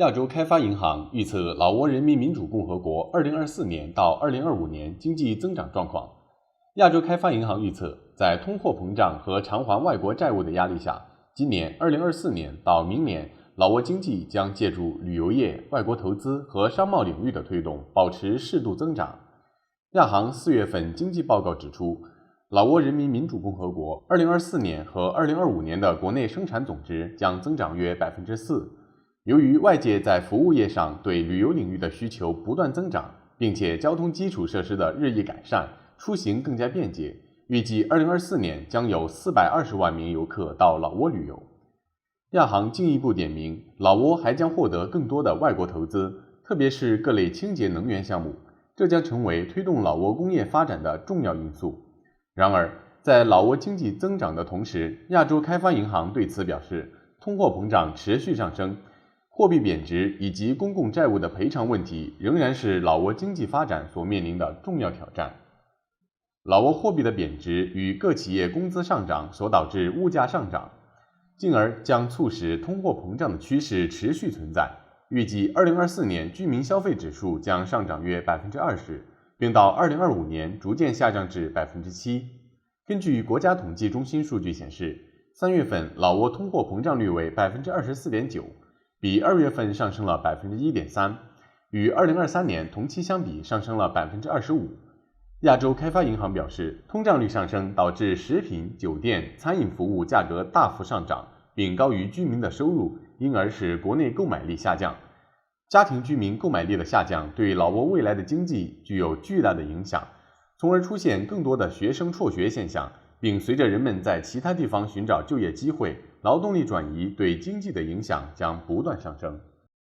亚洲开发银行预测老挝人民民主共和国2024年到2025年经济增长状况。亚洲开发银行预测，在通货膨胀和偿还外国债务的压力下，今年2024年到明年，老挝经济将借助旅游业、外国投资和商贸领域的推动，保持适度增长。亚行4月份经济报告指出，老挝人民民主共和国2024年和2025年的国内生产总值将增长约4%。由于外界在服务业上对旅游领域的需求不断增长，并且交通基础设施的日益改善，出行更加便捷，预计2024年将有420万名游客到老挝旅游。亚行进一步点名，老挝还将获得更多的外国投资，特别是各类清洁能源项目，这将成为推动老挝工业发展的重要因素。然而，在老挝经济增长的同时，亚洲开发银行对此表示，通货膨胀持续上升，货币贬值以及公共债务的赔偿问题仍然是老挝经济发展所面临的重要挑战。老挝货币的贬值与各企业工资上涨所导致物价上涨，进而将促使通货膨胀的趋势持续存在。预计2024年居民消费指数将上涨约20%，并到2025年逐渐下降至7%。根据国家统计中心数据显示，3月份老挝通货膨胀率为24.9%，比2月份上升了1.3%，与2023年同期相比上升了25%。亚洲开发银行表示，通胀率上升导致食品、酒店、餐饮服务价格大幅上涨，并高于居民的收入，因而使国内购买力下降。家庭居民购买力的下降对老挝未来的经济具有巨大的影响，从而出现更多的学生辍学现象，并随着人们在其他地方寻找就业机会，劳动力转移对经济的影响将不断上升。